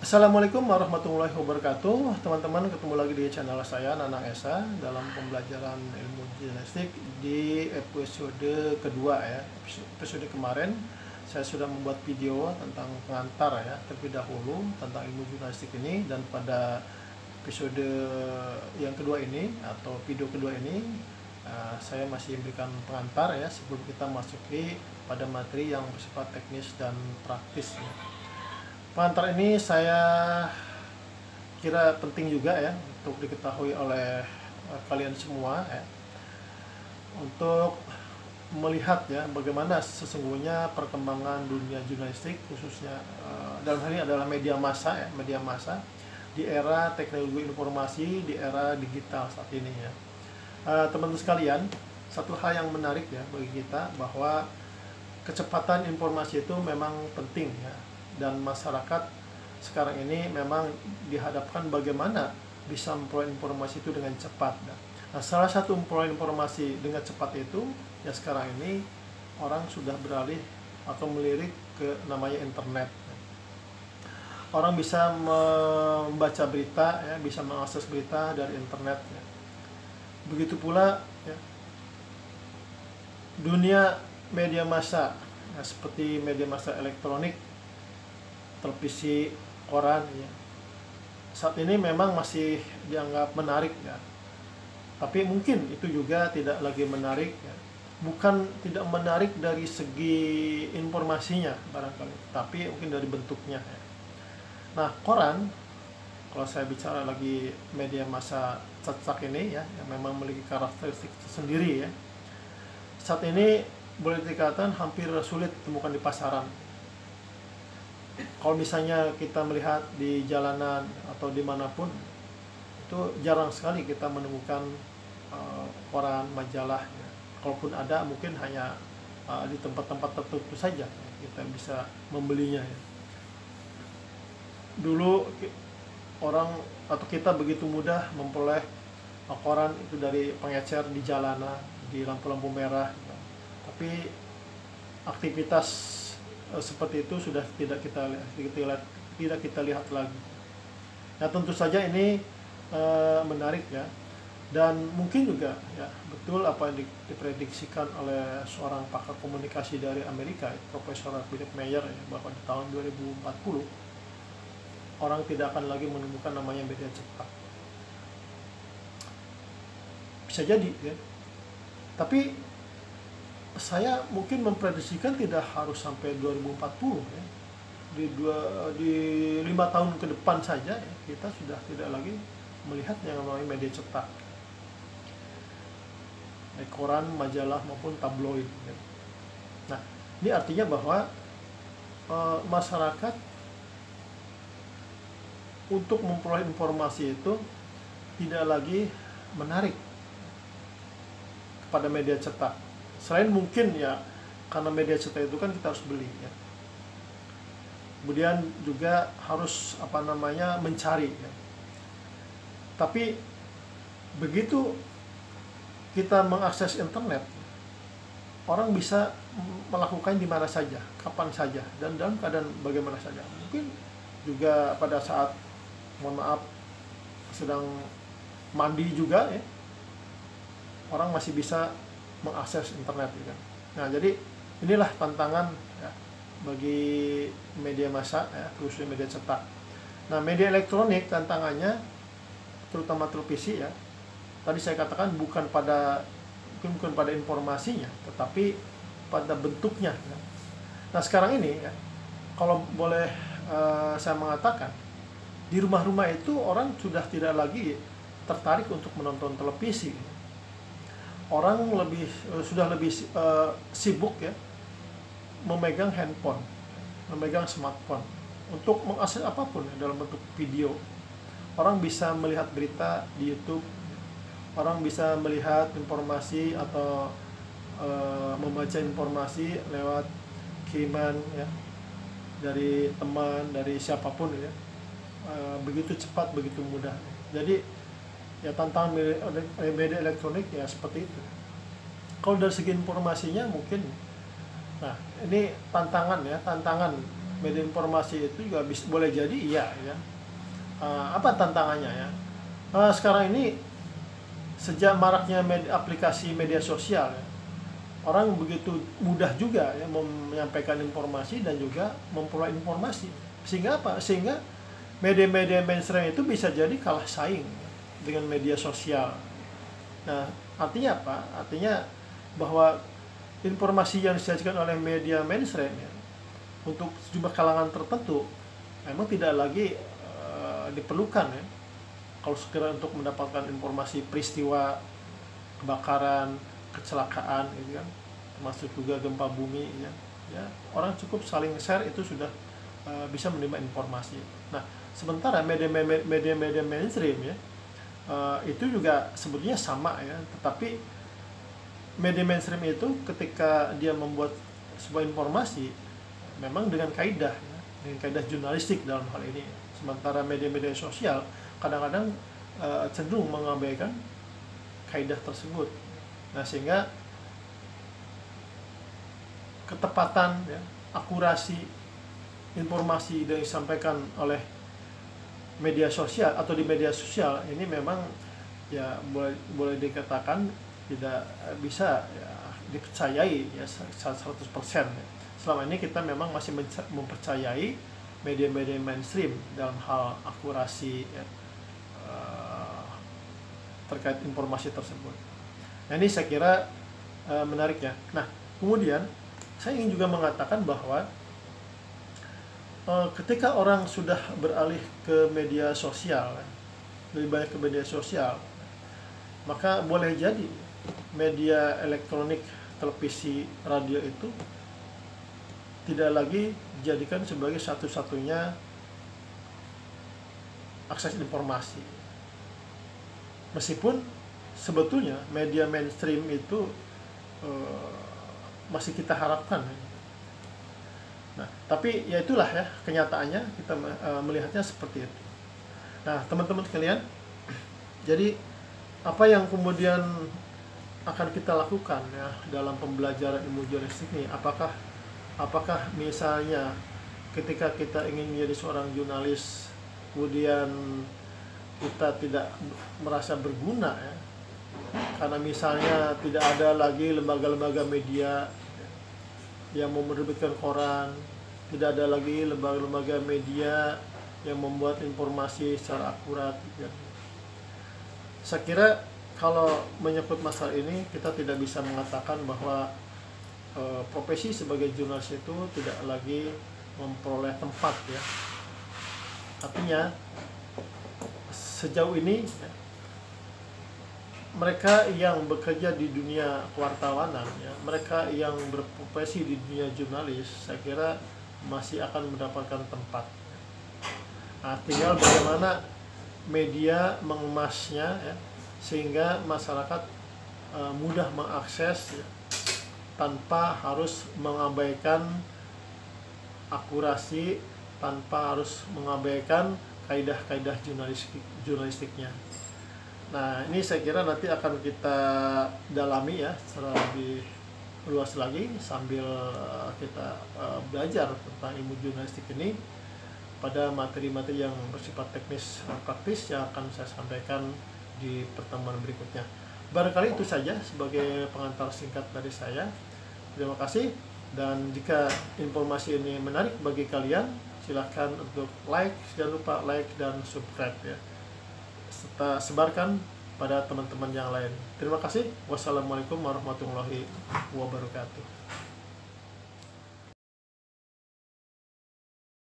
Assalamualaikum warahmatullahi wabarakatuh. Teman-teman, ketemu lagi di channel saya Nanang Esa dalam pembelajaran ilmu jurnalistik di episode kedua ya. Episode kemarin saya sudah membuat video tentang pengantar ya, terlebih dahulu tentang ilmu jurnalistik ini, dan pada episode yang kedua ini atau video kedua ini saya masih memberikan pengantar ya sebelum kita masuki pada materi yang bersifat teknis dan praktis ya. Pengantar ini saya kira penting juga ya untuk diketahui oleh kalian semua ya, untuk melihat ya bagaimana sesungguhnya perkembangan dunia jurnalistik, khususnya dalam hal ini adalah media massa ya, media massa di era teknologi informasi, di era digital saat ini ya. Teman-teman sekalian, satu hal yang menarik ya bagi kita bahwa kecepatan informasi itu memang penting ya, dan masyarakat sekarang ini memang dihadapkan bagaimana bisa memperoleh informasi itu dengan cepat. Nah, salah satu memperoleh informasi dengan cepat itu ya sekarang ini orang sudah beralih atau melirik ke namanya internet. Orang bisa membaca berita ya, bisa mengakses berita dari internet ya. Begitu pula ya, dunia media massa ya, seperti media massa elektronik, televisi, koran ya, saat ini memang masih dianggap menarik ya, tapi mungkin itu juga tidak lagi menarik ya. Bukan tidak menarik dari segi informasinya barangkali, tapi mungkin dari bentuknya ya. Nah, koran, kalau saya bicara lagi media massa cetak ini ya, yang memang memiliki karakteristik tersendiri ya, saat ini boleh dikatakan hampir sulit ditemukan di pasaran. Kalau misalnya kita melihat di jalanan atau dimanapun, itu jarang sekali kita menemukan koran, majalah ya. Kalaupun ada, mungkin hanya di tempat-tempat tertentu saja ya, kita bisa membelinya ya. Dulu orang atau kita begitu mudah memperoleh koran itu dari pengecer di jalanan, di lampu-lampu merah ya. Tapi aktivitas seperti itu sudah tidak kita lihat lagi. Nah, tentu saja ini menarik ya, dan mungkin juga ya betul apa yang diprediksikan oleh seorang pakar komunikasi dari Amerika, Profesor Philip Meyer ya, bahwa di tahun 2040 orang tidak akan lagi menemukan namanya media cetak. Bisa jadi ya, tapi saya mungkin memprediksikan tidak harus sampai 2040 ya. Di 5 tahun ke depan saja ya, kita sudah tidak lagi melihat yang namanya media cetak, baik koran, majalah maupun tabloid ya. Nah, ini artinya bahwa masyarakat untuk memperoleh informasi itu tidak lagi menarik kepada media cetak. Selain mungkin ya karena media cetak itu kan kita harus beli ya. Kemudian juga harus mencari ya. Tapi begitu kita mengakses internet, orang bisa melakukan di mana saja, kapan saja, dan dalam keadaan bagaimana saja. Mungkin juga pada saat sedang mandi juga ya, orang masih bisa mengakses internet gitu. Nah, jadi inilah tantangan ya, bagi media massa ya, khususnya media cetak. Nah, media elektronik tantangannya terutama televisi ya. Tadi saya katakan bukan pada informasinya, tetapi pada bentuknya ya. Nah, sekarang ini ya, kalau boleh saya mengatakan, di rumah-rumah itu orang sudah tidak lagi tertarik untuk menonton televisi. Orang sudah lebih sibuk ya memegang handphone, memegang smartphone untuk mengakses apapun ya, dalam bentuk video. Orang bisa melihat berita di YouTube, orang bisa melihat informasi atau membaca informasi lewat kiriman ya dari teman, dari siapapun ya. Begitu cepat, begitu mudah. Jadi ya tantangan media elektronik ya seperti itu. Kalau dari segi informasinya mungkin, nah ini tantangan media informasi itu juga bisa, boleh jadi iya ya. Apa tantangannya ya? Sekarang ini sejak maraknya aplikasi media sosial ya, orang begitu mudah juga ya menyampaikan informasi dan juga memperoleh informasi. Sehingga apa? Sehingga media-media mainstream itu bisa jadi kalah saing dengan media sosial. Nah, artinya apa? Artinya bahwa informasi yang disajikan oleh media mainstream ya, untuk sejumlah kalangan tertentu memang tidak lagi diperlukan ya, kalau sekiranya untuk mendapatkan informasi peristiwa kebakaran, kecelakaan gitu kan, termasuk juga gempa bumi ya, orang cukup saling share itu sudah bisa menerima informasi. Nah, sementara media mainstream ya, itu juga sebetulnya sama ya, tetapi media mainstream itu ketika dia membuat sebuah informasi memang dengan kaidah ya, dengan kaidah jurnalistik dalam hal ini. Sementara media-media sosial kadang-kadang cenderung mengabaikan kaidah tersebut. Nah, sehingga ketepatan ya, akurasi informasi yang disampaikan oleh media sosial atau di media sosial ini memang ya boleh dikatakan tidak bisa ya, dipercayai ya 100% ya. Selama ini kita memang masih mempercayai media-media mainstream dalam hal akurasi ya, terkait informasi tersebut. Nah, ini saya kira menarik ya. Nah, kemudian saya ingin juga mengatakan bahwa ketika orang sudah beralih ke media sosial, lebih banyak ke media sosial, maka boleh jadi media elektronik, televisi, radio itu tidak lagi dijadikan sebagai satu-satunya akses informasi. Meskipun sebetulnya media mainstream itu masih kita harapkan. Nah, tapi ya itulah ya kenyataannya, kita melihatnya seperti itu. Nah, teman-teman sekalian, jadi apa yang kemudian akan kita lakukan ya dalam pembelajaran ilmu jurnalistik ini? Apakah misalnya ketika kita ingin menjadi seorang jurnalis, kemudian kita tidak merasa berguna ya, karena misalnya tidak ada lagi lembaga-lembaga media yang menerbitkan koran, tidak ada lagi lembaga-lembaga media yang membuat informasi secara akurat ya. Saya kira kalau menyangkut masalah ini, kita tidak bisa mengatakan bahwa profesi sebagai jurnalis itu tidak lagi memperoleh tempat ya. Artinya sejauh ini ya, mereka yang bekerja di dunia kewartawanan ya, mereka yang berprofesi di dunia jurnalis, saya kira masih akan mendapatkan tempat. Nah, tinggal bagaimana media mengemasnya ya, sehingga masyarakat mudah mengakses ya, tanpa harus mengabaikan akurasi, tanpa harus mengabaikan kaidah-kaidah jurnalistiknya. Nah, ini saya kira nanti akan kita dalami ya secara lebih luas lagi sambil kita belajar tentang ilmu jurnalistik ini pada materi-materi yang bersifat teknis praktis yang akan saya sampaikan di pertemuan berikutnya. Barangkali itu saja sebagai pengantar singkat dari saya. Terima kasih, dan jika informasi ini menarik bagi kalian, silahkan untuk like, jangan lupa like dan subscribe ya, serta sebarkan pada teman-teman yang lain. Terima kasih. Wassalamualaikum warahmatullahi wabarakatuh.